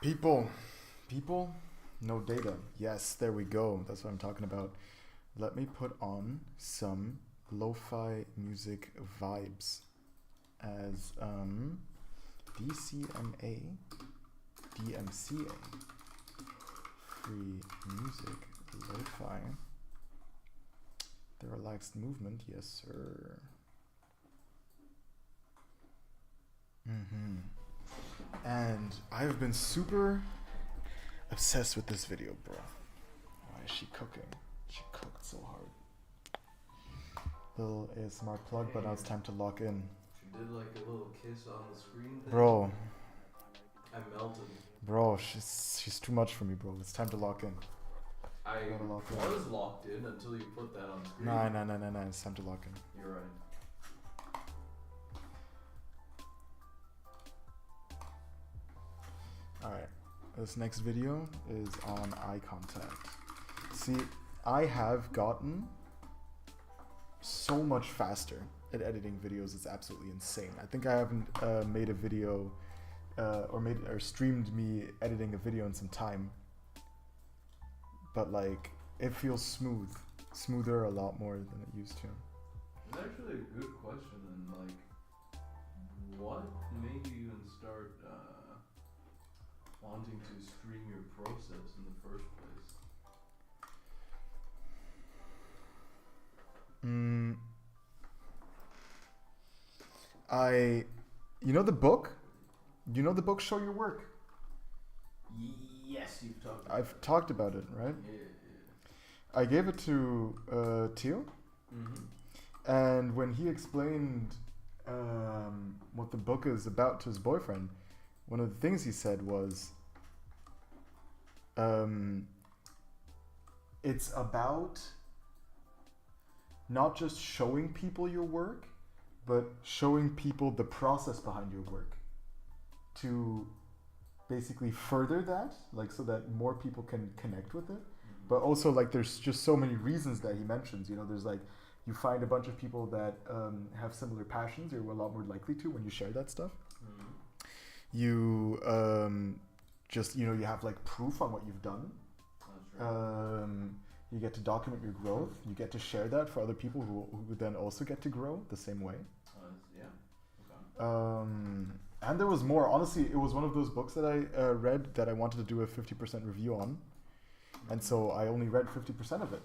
People, people, no data. Yes, there we go. That's what I'm talking about. Let me put on some lo-fi music vibes as DCMA, DMCA, free music, lo-fi, the relaxed movement. Yes, sir. And I've been super obsessed with this video, bro. Why is she cooking? She cooked so hard. Little ASMR plug, but now it's time to lock in. She did like a little kiss on the screen thing. Bro, I melted. bro, she's too much for me, bro. It's time to lock in. I gotta lock in. was locked in until you put that on screen. Nah. It's time to lock in. You're right. Alright, this next video is on eye contact. See, I have gotten so much faster at editing videos, it's absolutely insane. I think I haven't made a video or streamed me editing a video in some time, but like it feels smoother a lot more than it used to. It's actually a good question, and like, what made you even start wanting to stream your process in the first place? You know the book? You know the book Show Your Work? Yes, you've talked about I've talked about it, right? Yeah. I gave it to Teal, and when he explained what the book is about to his boyfriend, one of the things he said was, it's about not just showing people your work, but showing people the process behind your work to basically further that, like so that more people can connect with it. But also like there's just so many reasons that he mentions, you know, there's like you find a bunch of people that have similar passions, you're a lot more likely to when you share that stuff. You just, you know, you have like proof on what you've done. That's right. You get to document your growth. You get to share that for other people who then also get to grow the same way. Yeah. Okay. And there was more. Honestly, it was one of those books that I read that I wanted to do a 50% review on. And so I only read 50% of it.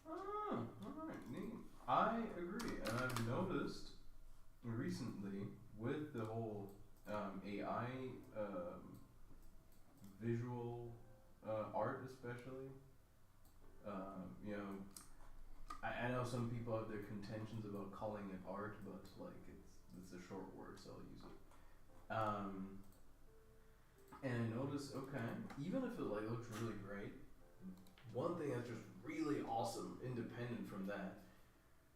Ah, alright, neat. I agree, and I've noticed recently with the whole AI visual art especially, you know, I know some people have their contentions about calling it art, but like it's a short word, so I'll use it. And I noticed, okay, even if it like looks really great, one thing that's just really awesome, independent from that,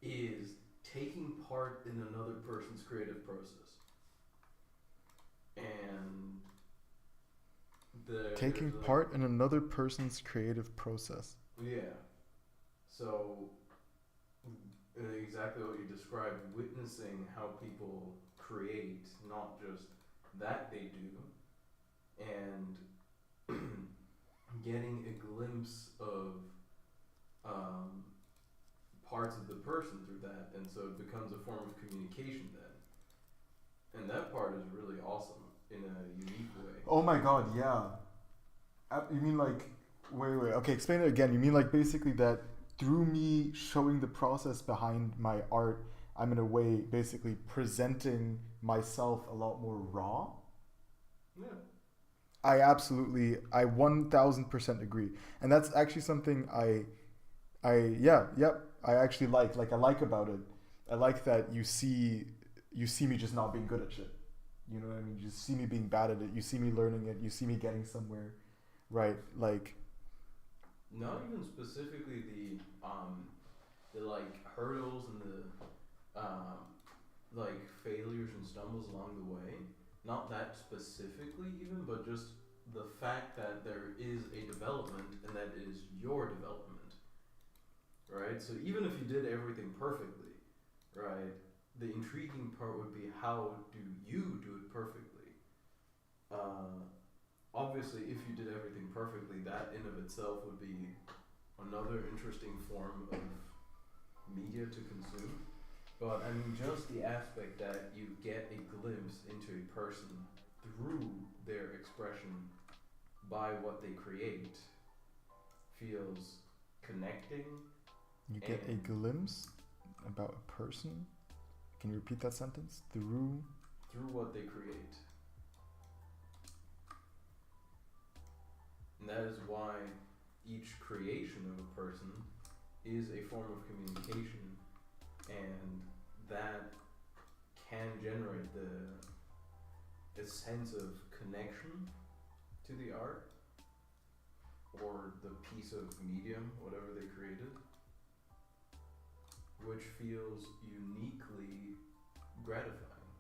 is taking part in another person's creative process. And Taking part in another person's creative process. Yeah. So exactly what you described, witnessing how people create, not just that they do, and getting a glimpse of parts of the person through that, and so it becomes a form of communication then. And that part is really awesome in a unique way. Oh my god, yeah. You mean like, wait, okay, explain it again. You mean like basically that through me showing the process behind my art, I'm in a way basically presenting myself a lot more raw? Yeah. I 1000% agree. And that's actually something I actually like I like about it. I like that you see me just not being good at shit. You know what I mean? You see me being bad at it. You see me learning it. You see me getting somewhere, right? Like, not even specifically the like hurdles and the like failures and stumbles along the way. Not that specifically even, but just the fact that there is a development and that is your development, right? So even if you did everything perfectly, right, the intriguing part would be how do you do it perfectly. obviously, if you did everything perfectly, that in of itself would be another interesting form of media to consume. But I mean, just the aspect that you get a glimpse into a person through their expression by what they create feels connecting. You get a glimpse about a person. Can you repeat that sentence? Through what they create. And that is why each creation of a person is a form of communication, and that can generate a sense of connection to the art or the piece of medium, whatever they created, which feels uniquely gratifying.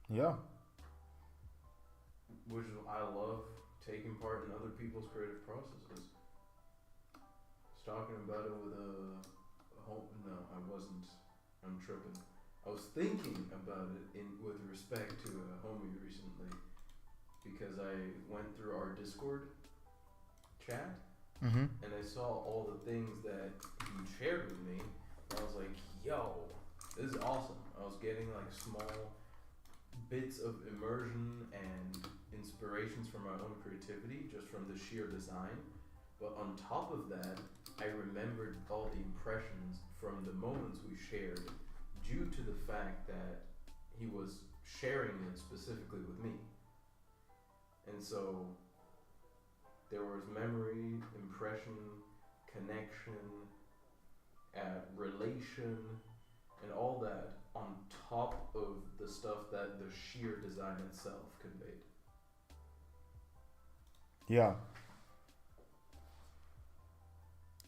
Yeah. Which is, I love taking part in other people's creative processes. I was talking about it with no, I wasn't. I'm tripping. I was thinking about it with respect to a homie recently, because I went through our Discord chat Mm-hmm. and I saw all the things that he shared with me. And I was like, yo, this is awesome. I was getting like small bits of immersion and inspirations from my own creativity just from the sheer design. But on top of that, I remembered all the impressions from the moments we shared due to the fact that he was sharing it specifically with me. And so there was memory, impression, connection, relation, and all that on top of the stuff that the sheer design itself conveyed. Yeah.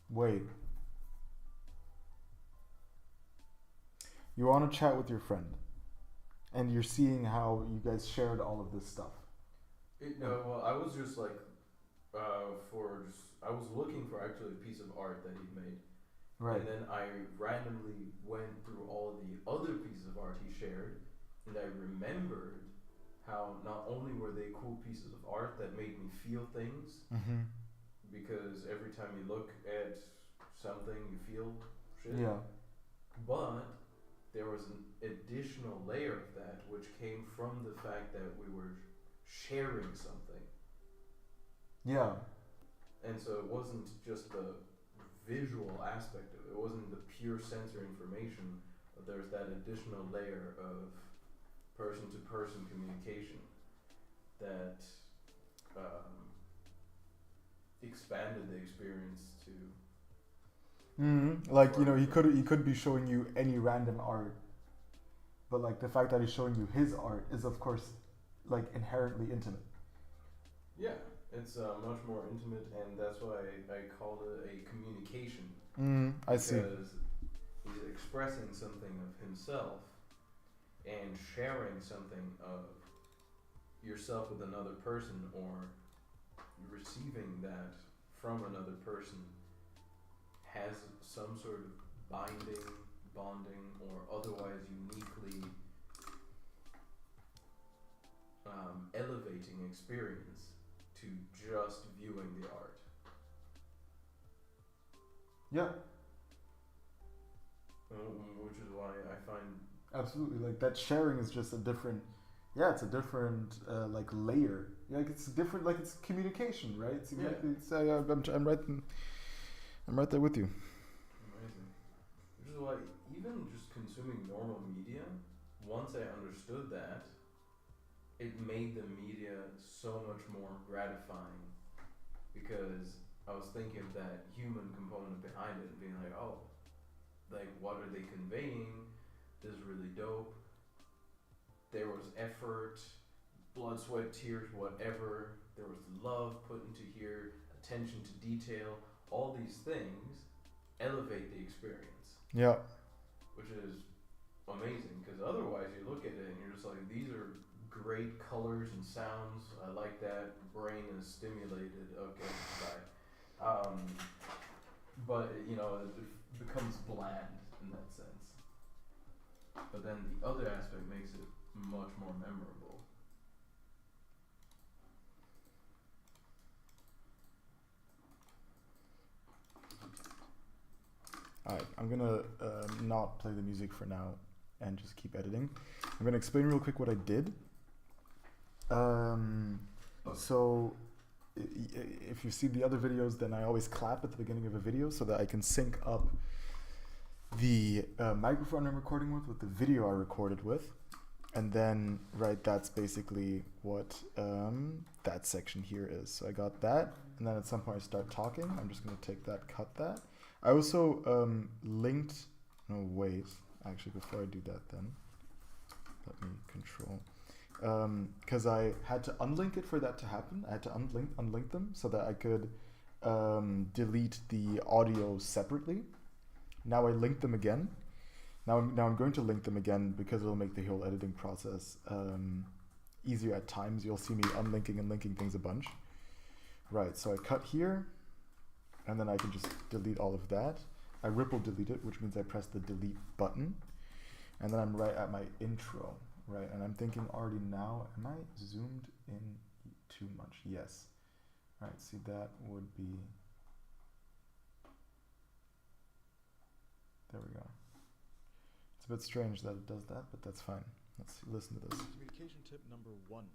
Wait. You're on a chat with your friend, and you're seeing how you guys shared all of this stuff. Well, I was just like, I was looking for actually a piece of art that he'd made. Right. And then I randomly went through all the other pieces of art he shared, and I remembered how not only were they cool pieces of art that made me feel things, Mm-hmm. because every time you look at something, you feel shit. Yeah. But there was an additional layer of that, which came from the fact that we were sharing something. Yeah. And so it wasn't just the visual aspect of it. It wasn't the pure sensory information, but there's that additional layer of person-to-person communication that expanded the experience to. Mm-hmm. Like, you know, he could be showing you any random art, but like the fact that he's showing you his art is of course like inherently intimate. Yeah, it's much more intimate, and that's why I called it a communication. I see. Because he's expressing something of himself and sharing something of yourself with another person, or receiving that from another person has some sort of bonding, or otherwise uniquely elevating experience to just viewing the art. Yeah. Which is why I find Absolutely. Like that sharing is just a different. Yeah, it's a different like layer. Like it's different. Like it's communication, right? It's exactly. Yeah. It's, I'm right there with you. Amazing. Which is why even just consuming normal media, once I understood that, it made the media so much more gratifying, because I was thinking of that human component behind it and being like, oh, like what are they conveying? This is really dope. There was effort, blood, sweat, tears, whatever. There was love put into here, attention to detail. All these things elevate the experience. Yeah. Which is amazing, because otherwise you look at it and you're just like, these are great colors and sounds. I like that. Brain is stimulated. Okay, bye. But you know, it becomes bland in that sense. But then the other aspect makes it much more memorable. I'm gonna not play the music for now and just keep editing. I'm gonna explain real quick what I did. So if you see the other videos, then I always clap at the beginning of a video so that I can sync up the microphone I'm recording with the video I recorded with. And then, right, that's basically what that section here is. So I got that, and then at some point I start talking. I'm just going to take that, cut that. I also linked, no, wait, actually before I do that then, let me control. Because I had to unlink it for that to happen. I had to unlink them so that I could delete the audio separately. Now I linked them again. Now I'm going to link them again because it'll make the whole editing process easier at times. You'll see me unlinking and linking things a bunch. Right, so I cut here, and then I can just delete all of that. I ripple delete it, which means I press the delete button. And then I'm right at my intro, right? And I'm thinking already now, am I zoomed in too much? Yes. All right, see, that would be, there we go. It's a bit strange that it does that, but that's fine. Let's see, listen to this. Communication tip number 1,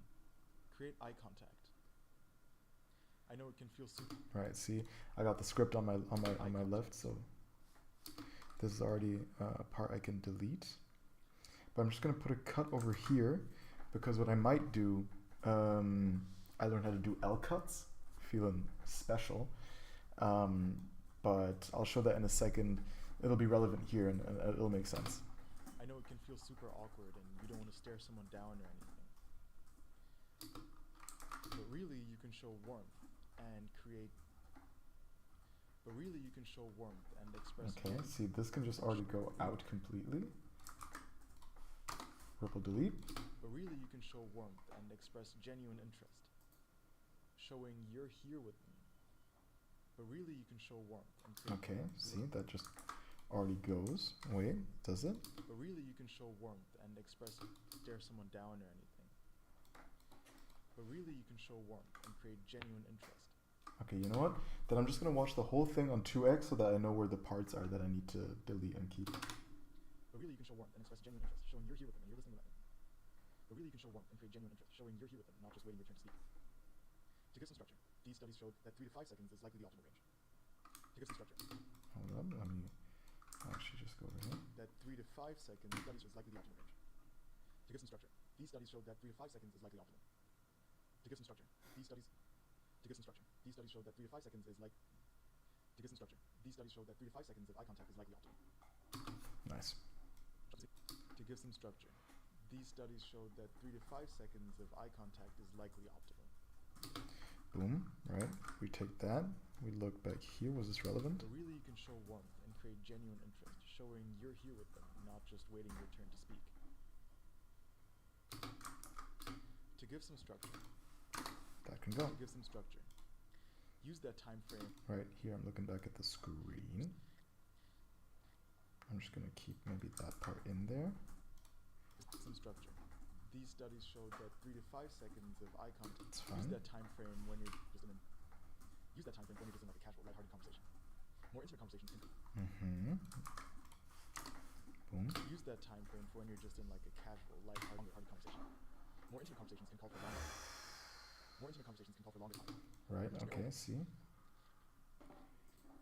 create eye contact. I know it can feel super. Right, see, I got the script on my left, so this is already a part I can delete. But I'm just gonna put a cut over here because what I might do, I learned how to do L cuts, feeling special. But I'll show that in a second. It'll be relevant here and it'll make sense. I know it can feel super awkward and you don't want to stare someone down or anything. But really you can show warmth and create. But really you can show warmth and express. Okay, see, this can just already go out completely. Ripple delete. But really you can show warmth and express genuine interest, showing you're here with me. But really you can show warmth and okay, see, that just already goes. Wait, does it? But really you can show warmth and express, stare someone down or anything. But really you can show warmth and create genuine interest. Okay, you know what? Then I'm just gonna watch the whole thing on 2x so that I know where the parts are that I need to delete and keep. But really you can show warmth and express genuine interest, showing you're here with them and you're listening to them. But really you can show warmth and create genuine interest, showing you're here with them, not just waiting your turn to speak. To give some structure, these studies showed that 3 to 5 seconds is likely the optimal range. To give some structure. Hold on, let me actually just go over here. That 3 to 5 seconds studies is likely the optimal range. To give some structure, these studies showed that 3 to 5 seconds is likely optimal. To give some structure, these studies. To give some structure, these studies showed that 3 to 5 seconds is like. To give some structure, these studies showed that 3 to 5 seconds of eye contact is likely optimal. Nice. To give some structure, these studies showed that 3 to 5 seconds of eye contact is likely optimal. Boom, right? We take that, we look back here, was this relevant? But really you can show warmth and create genuine interest, showing you're here with them, not just waiting your turn to speak. To give some structure. That can go. To give some structure. Use that time frame. Right, here I'm looking back at the screen. I'm just gonna keep maybe that part in there. Some structure. These studies showed that 3 to 5 seconds of eye contact. It's fine. Use that time frame when you're just in like a casual, lighthearted conversation. More intimate conversations can. Boom. Use that time frame for when you're just in like a casual, lighthearted conversation. More intimate conversations can call for longer. More intimate conversations can call for longer time. Right. Okay. See.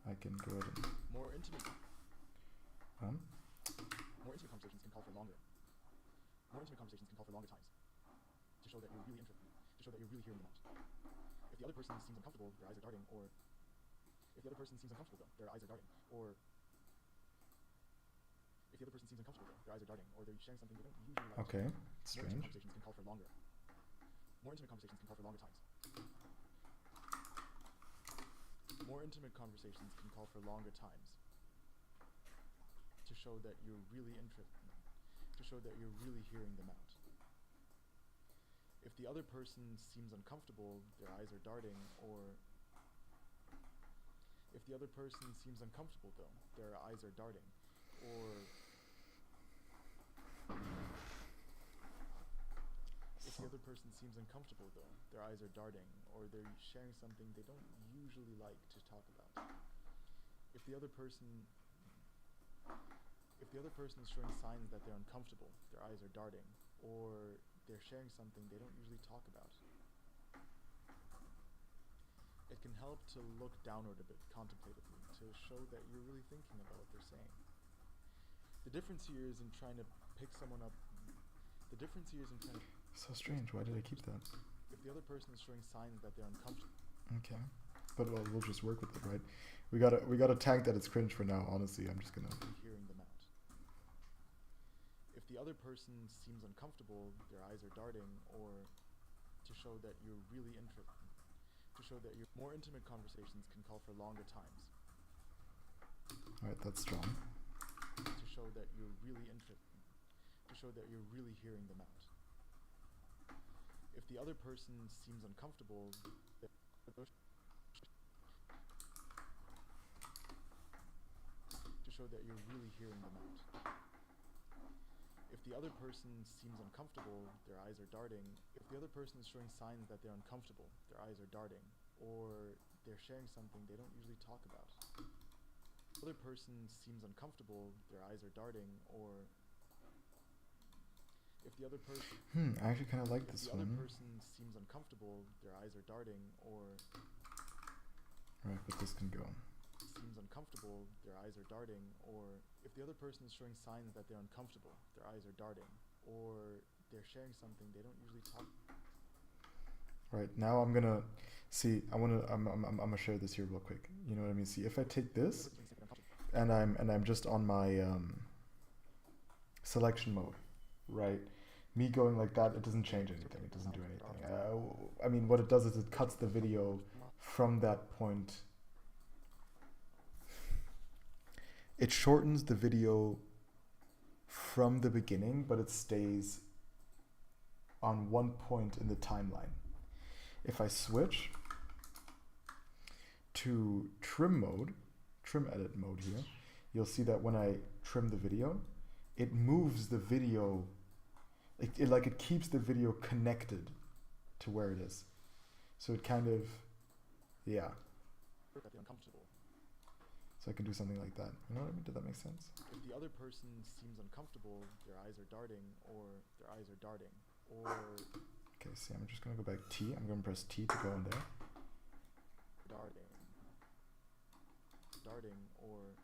I can go ahead and. More intimate conversations can call for longer. More intimate conversations can call for longer times. To show that you're really interested. To show that you're really hearing them out. If the other person seems uncomfortable, their eyes are darting, or if the other person seems uncomfortable though, their eyes are darting, or if the other person seems uncomfortable though, their eyes are darting, or they're sharing something they don't usually like. Okay. More Strange. intimate conversations can call for longer. More intimate conversations can call for longer times. More intimate conversations can call for longer times. To show that you're really interested in them. To show that you're really hearing them out. If the other person seems uncomfortable, their eyes are darting, or if the other person seems uncomfortable though, their eyes are darting, or if the other person seems uncomfortable though, their eyes are darting, or they're sharing something they don't usually like to talk about. If the other person If the other person is showing signs that they're uncomfortable, their eyes are darting, or they're sharing something they don't usually talk about, it can help to look downward a bit contemplatively to show that you're really thinking about what they're saying. The difference here is in trying to pick someone up. The difference here is in trying to... So strange, why did I keep that? If the other person is showing signs that they're uncomfortable... Okay. But well, we'll just work with it, right? We gotta tag that it's cringe for now, honestly. I'm just gonna... hearing them out. If the other person seems uncomfortable, their eyes are darting, or to show that you're really interested... To show that your more intimate conversations can call for longer times. Alright, that's strong. To show that you're really interested. To show that you're really hearing them out. If the other person seems uncomfortable, to show that you're really hearing them out. If the other person seems uncomfortable, their eyes are darting. If the other person is showing signs that they're uncomfortable, their eyes are darting, or they're sharing something they don't usually talk about. If the other person seems uncomfortable, their eyes are darting, or if the other person... I actually kind of like this one. If the other person seems uncomfortable, their eyes are darting, or... Right, but this can go. Seems uncomfortable, their eyes are darting, or if the other person is showing signs that they're uncomfortable, their eyes are darting, or they're sharing something they don't usually talk. Right, now I'm gonna see. I'm gonna share this here real quick. You know what I mean? See, if I take this and I'm just on my selection mode, right? Me going like that, it doesn't change anything. It doesn't do anything. I mean, what it does is it cuts the video from that point. It shortens the video from the beginning, but it stays on one point in the timeline. If I switch to trim edit mode here, you'll see that when I trim the video, it moves the video, it keeps the video connected to where it is. So it kind of, yeah. So I can do something like that. You know what I mean? Did that make sense? If the other person seems uncomfortable, their eyes are darting, or their eyes are darting, or... Okay, see, I'm just gonna go back T. I'm gonna press T to go in there. Darting, or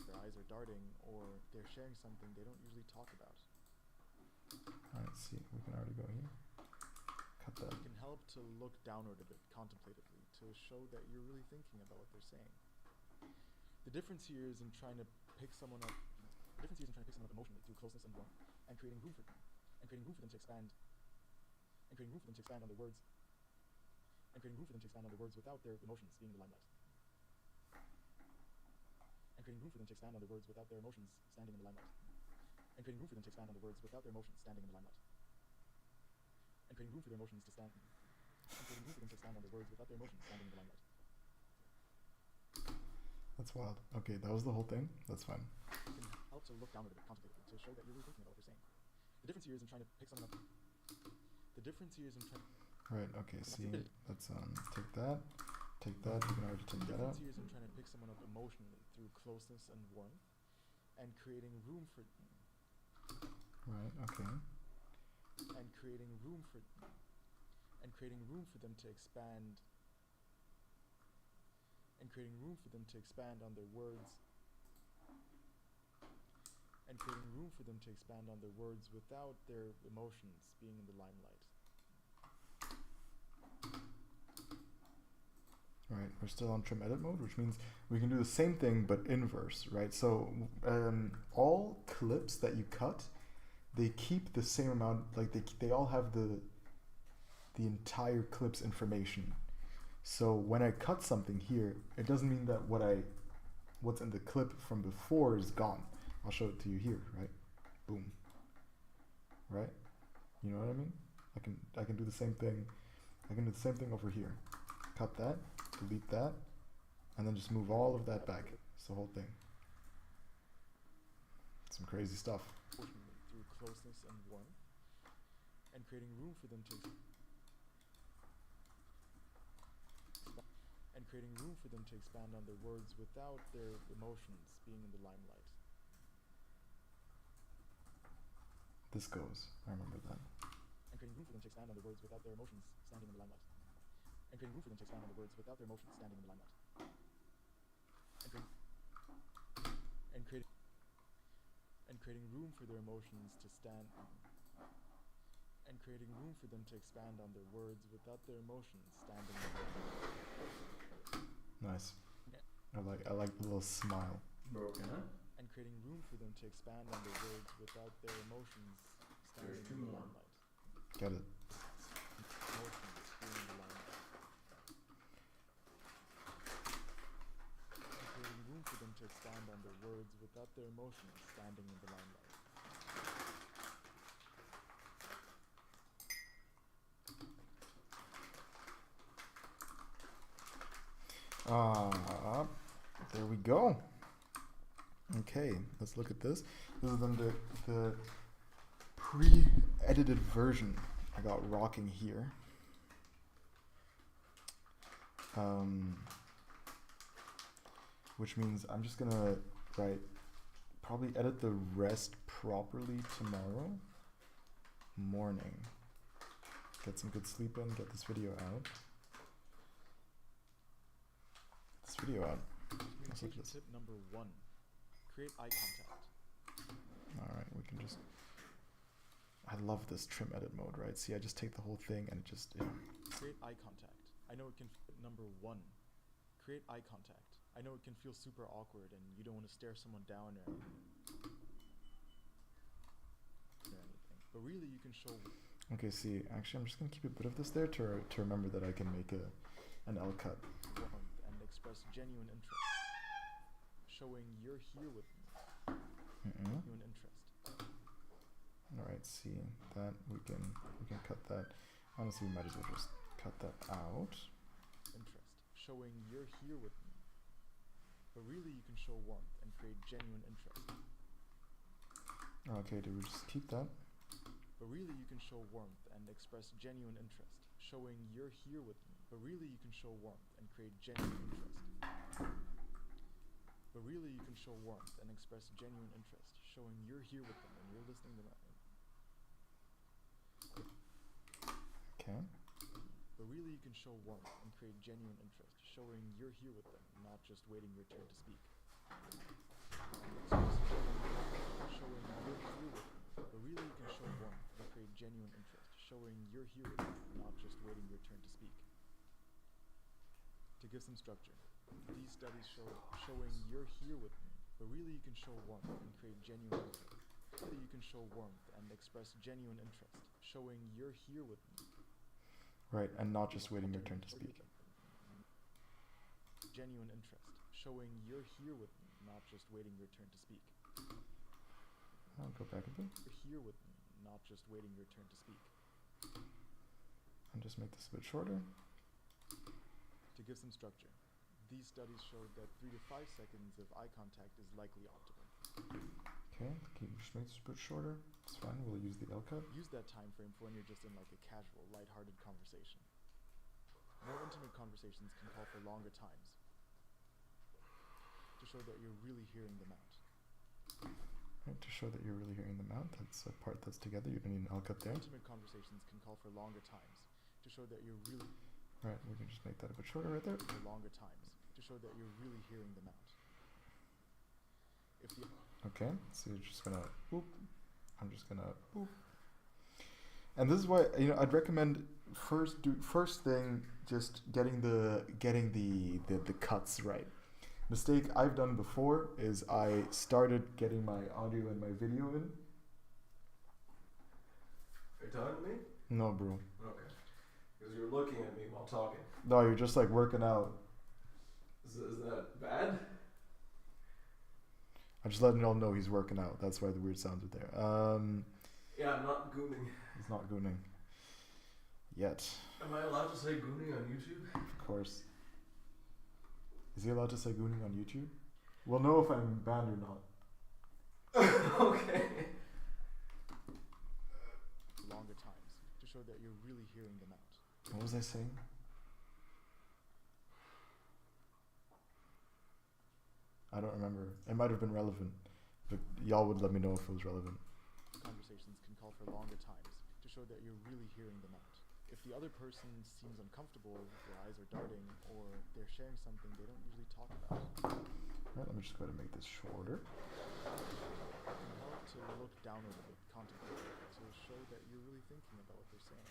their eyes are darting, or they're sharing something they don't usually talk about. Alright, see, we can already go here. Cut that. It can help to look downward a bit contemplatively to show that you're really thinking about what they're saying. The difference here is in trying to pick someone up. The difference here is in trying to pick someone up emotionally through closeness and warmth, and creating room for them, and creating room for them to expand, and creating room for them to expand on their words, and creating room for them to expand on their words without their emotions being in the limelight, and creating room for them to expand on their words without their emotions standing in the limelight, and creating room for them to expand on their words without their emotions standing in the limelight, and creating room for their emotions to stand. And creating room for them to expand on their words without their emotions standing in the limelight. That's wild. Okay, that was the whole thing. That's fine. It can help to look downward a bit contemplatively to show that you're really thinking about what they're saying. The difference here is in trying to pick someone up. The difference here is in trying... Right, okay, see, let's take that. Take that, you can already take that out. The difference here is in trying to pick someone up emotionally through closeness and warmth, and creating room for... Right, okay. And creating room for... And creating room for them to expand, and creating room for them to expand on their words, and creating room for them to expand on their words without their emotions being in the limelight. Right, we're still on trim edit mode, which means we can do the same thing but inverse, right? So all clips that you cut, they keep the same amount, like they all have the entire clip's information. So when I cut something here, it doesn't mean that what's in the clip from before is gone. I'll show it to you here, right? Boom. Right? You know what I mean? I can do the same thing. I can do the same thing over here. Cut that, delete that, and then just move all of that back. It's the whole thing. Some crazy stuff. Through closeness and warmth, and creating room for them to and creating room for them to expand on their words without their emotions being in the limelight. This goes. I remember that. And creating room for them to expand on their words without their emotions standing in the limelight. And creating room for them to expand on their words without their emotions standing in the limelight. And creating room for their emotions to stand. And creating room for them to expand on their words without their emotions standing in the limelight. Nice. I like the little smile. Broken, huh? And creating room for them to expand on their words without their emotions standing There's two in the more. limelight. Get it. Emotions being in the limelight. And creating room for them to expand on their words without their emotions standing in the limelight. There we go. Okay, let's look at this. This is then the pre-edited version I got rocking here. Which means I'm just gonna probably edit the rest properly tomorrow morning. Get some good sleep in, get this video out. Let's look at this. Tip number 1. Create eye contact. Alright, we can just... I love this trim edit mode, right? See, I just take the whole thing and it just... Yeah. Create eye contact. I know it can... Number 1. Create eye contact. I know it can feel super awkward and you don't want to stare someone down or anything. But really you can show... Okay, see, actually I'm just going to keep a bit of this there to remember that I can make an L cut. warmth and express genuine interest. Showing you're here with me. Genuine interest. Alright, see, that we can cut that. Honestly, we might as well just cut that out. Interest. Showing you're here with me. But really you can show warmth and create genuine interest. Okay, do we just keep that? But really you can show warmth and express genuine interest. Showing you're here with me. But really you can show warmth and create genuine interest. But really you can show warmth and express genuine interest. Showing you're here with them and you're listening to them. Okay. But really you can show warmth and create genuine interest. Showing you're here with them, not just waiting your turn to speak. Showing you're here with them. But really you can show warmth and create genuine interest. Showing you're here with them, not just waiting your turn to speak. To give some structure. These studies show showing you're here with me, but really you can show warmth and create genuine interest. Really you can show warmth and express genuine interest. Showing you're here with me. Right, and not just waiting your turn to speak. Genuine interest. Showing you're here with me, not just waiting your turn to speak. I'll go back a bit. You're here with me, not just waiting your turn to speak. And just make this a bit shorter. To give some structure. These studies showed that 3 to 5 seconds of eye contact is likely optimal. Okay, can you just make this a bit shorter? It's fine, we'll use the L cut. Use that time frame for when you're just in like a casual, lighthearted conversation. More intimate conversations can call for longer times to show that you're really hearing them out. Right, to show that you're really hearing them out, that's a part that's together, you don't need an L cut there. Intimate conversations can call for longer times to show that you're really... Right, we can just make that a bit shorter right there. For longer times to show that you're really hearing them out. If the... Okay, so you're just gonna boop. I'm just gonna boop. And this is why, you know, I'd recommend first thing just getting the cuts right. Mistake I've done before is I started getting my audio and my video in. Are you talking to me? No, bro. Okay. Because you're looking at me while talking. No, you're just like working out. Is that bad? I'm just letting y'all know he's working out. That's why the weird sounds are there. Yeah, I'm not gooning. He's not gooning. Yet. Am I allowed to say gooning on YouTube? Of course. Is he allowed to say gooning on YouTube? We'll know if I'm banned or not. Okay. Longer times to show that you're really hearing them out. What was I saying? I don't remember. It might have been relevant, but y'all would let me know if it was relevant. Conversations can call for longer times to show that you're really hearing them out. If the other person seems uncomfortable, their eyes are darting, or they're sharing something they don't usually talk about. Alright, let me just go ahead and make this shorter. It can help to look downward a bit, contemplate, to show that you're really thinking about what they're saying.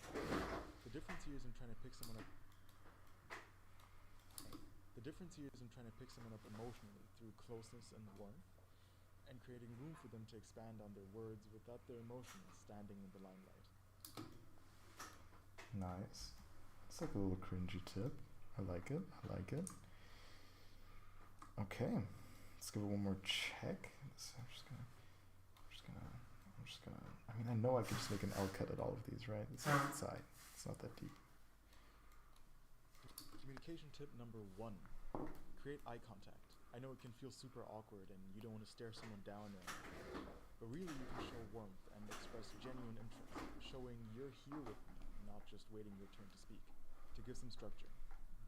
The difference here isn't trying to pick someone up. The difference here isn't trying to pick someone up emotionally through closeness and warmth, and creating room for them to expand on their words without their emotions standing in the limelight. Nice. It's like a little cringy tip. I like it. I like it. Okay. Let's give it one more check. I'm just gonna. I mean, I know I could just make an L cut at all of these, right? It's not side. It's not that deep. Communication tip number 1. Create eye contact. I know it can feel super awkward and you don't want to stare someone down or anything, but really you can show warmth and express genuine interest, showing you're here with me, not just waiting your turn to speak. To give some structure,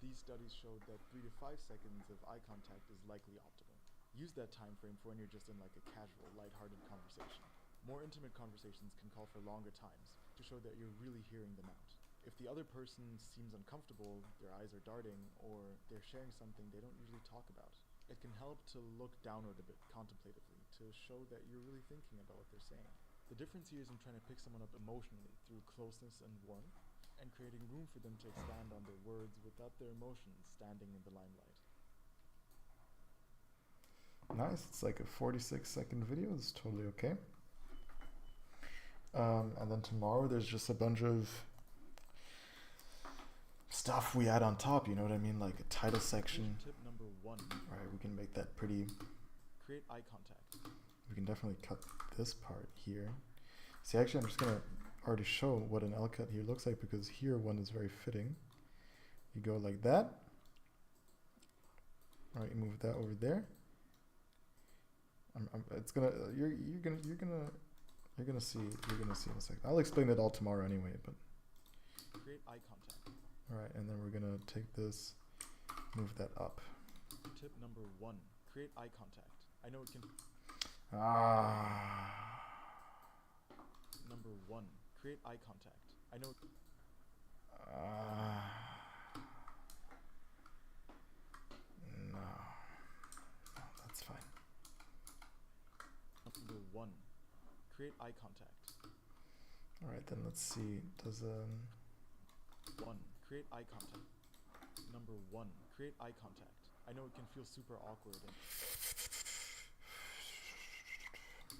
these studies showed that 3 to 5 seconds of eye contact is likely optimal. Use that time frame for when you're just in like a casual, lighthearted conversation. More intimate conversations can call for longer times to show that you're really hearing them out. If the other person seems uncomfortable, their eyes are darting, or they're sharing something they don't usually talk about, it can help to look downward a bit contemplatively to show that you're really thinking about what they're saying. The difference here isn't trying to pick someone up emotionally through closeness and warmth, and creating room for them to expand on their words without their emotions standing in the limelight. Nice. It's like a 46-second video. It's totally okay. And then tomorrow there's just a bunch of stuff we add on top, you know what I mean? Like a title section. Tip number 1. Alright, we can make that pretty. Create eye contact. We can definitely cut this part here. See, actually, I'm just gonna already show what an L cut here looks like, because here one is very fitting. You go like that. Alright, move that over there. It's gonna. You're gonna see in a second. I'll explain it all tomorrow anyway, but. Create eye contact. Alright, and then we're gonna take this, move that up. Tip number 1. Create eye contact. I know it can. Number 1. Create eye contact. I know. No, that's fine. Number 1. Create eye contact. Alright, then let's see. Does 1. Create eye contact. Number 1. Create eye contact. I know it can feel super awkward.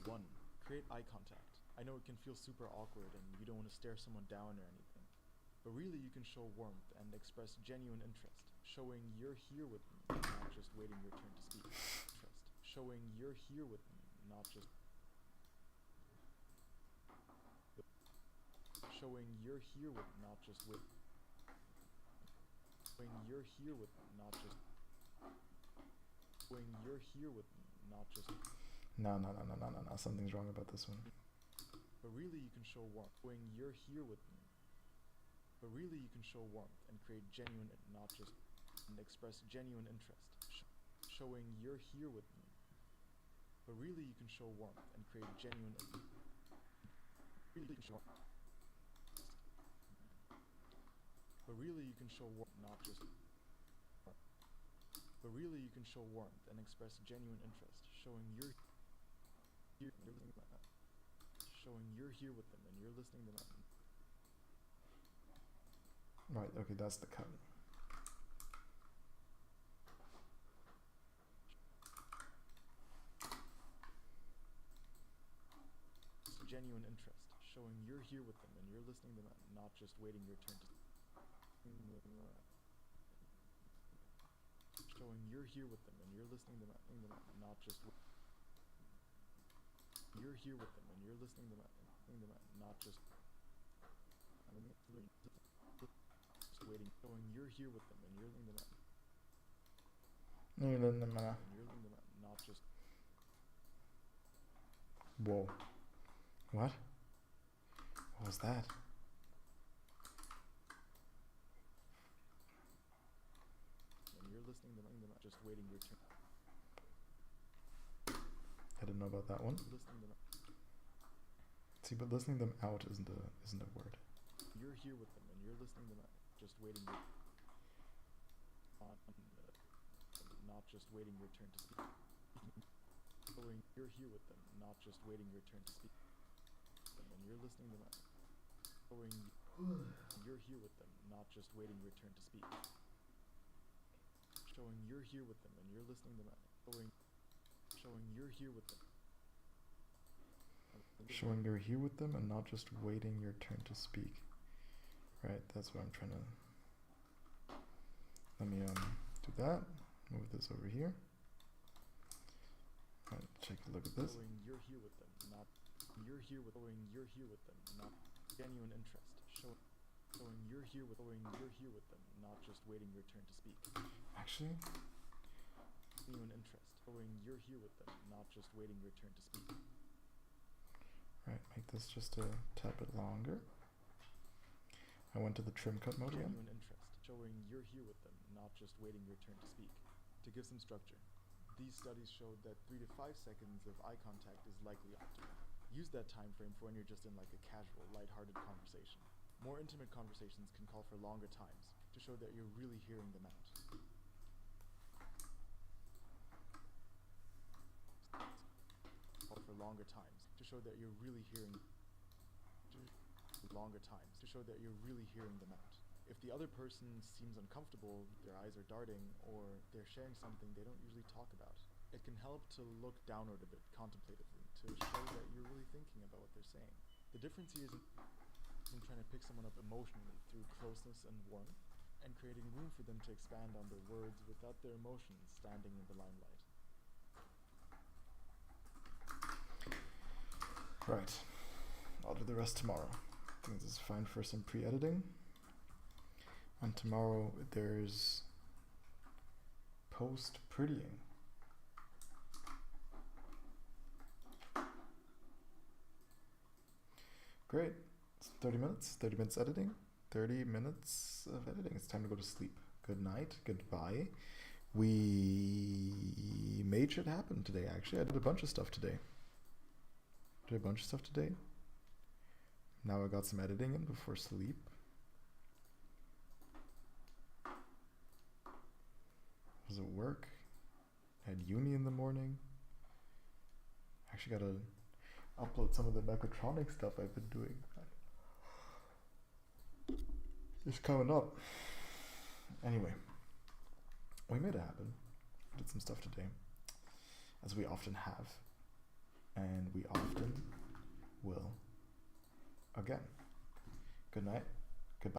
1. Create eye contact. I know it can feel super awkward and you don't want to stare someone down or anything, but really you can show warmth and express genuine interest, showing you're here with me, not just waiting your turn to speak. Showing you're here with me, not just. Showing you're here with, not just with. Showing you're here with, not just. Showing you're here with me, not just. No. Something's wrong about this one. But really you can show warmth. Showing you're here with me. But really you can show warmth and create genuine, not just, and express genuine interest. Showing you're here with me. But really you can show warmth and create genuine. Really you can show. But really you can show warmth, not just. But really you can show warmth and express genuine interest, showing you're here, showing you're here with them and you're listening to them. Right, okay, that's the cut. Genuine interest, showing you're here with them and you're listening to them, not just waiting your turn to. Showing you're here with them and you're listening to them, not just. You're here with them and you're listening to them, not just. Just waiting. Showing you're here with them and you're listening to them. And you're listening to them, not just. Whoa. What? What was that? And you're listening to them, just waiting your turn. know about that one. Listening them. See, but listening them out isn't a word. You're here with them, and you're listening them out. Just waiting. Not just waiting your turn to speak. You're here with them, not just waiting your turn to speak. And you're listening them out. You're here with them, not just waiting your turn to speak. Showing you're here with them, and you're listening them out. Showing you're here with them. Showing you're here with them and not just waiting your turn to speak. Right, that's what I'm trying to... Let me do that. Move this over here. Right, take a look at this. Showing you're here with them, not... You're here with them, not genuine interest. Showing you're here with them, not just waiting your turn to speak. Actually... Genuine interest. Showing you're here with them, not just waiting your turn to speak. Right, make this just a tad bit longer. I went to the trim cut mode again. Genuine interest. Showing you're here with them, not just waiting your turn to speak. To give some structure, these studies showed that 3 to 5 seconds of eye contact is likely optimal. Use that time frame for when you're just in like a casual, lighthearted conversation. More intimate conversations can call for longer times to show that you're really hearing them out. Call for longer times to show that you're really hearing them out. If the other person seems uncomfortable, their eyes are darting, or they're sharing something they don't usually talk about, it can help to look downward a bit contemplatively to show that you're really thinking about what they're saying. The difference here isn't in trying to pick someone up emotionally through closeness and warmth, and creating room for them to expand on their words without their emotions standing in the limelight. Right. I'll do the rest tomorrow. I think this is fine for some pre-editing. And tomorrow there's post-prettying. Great. It's 30 minutes. 30 minutes editing. 30 minutes of editing. It's time to go to sleep. Good night. Goodbye. We made shit happen today, actually. I did a bunch of stuff today. Now I got some editing in before sleep. Was at work. Had uni in the morning. Actually gotta upload some of the mechatronic stuff I've been doing. It's coming up. Anyway, we made it happen. Did some stuff today, as we often have, and we often will again. Good night.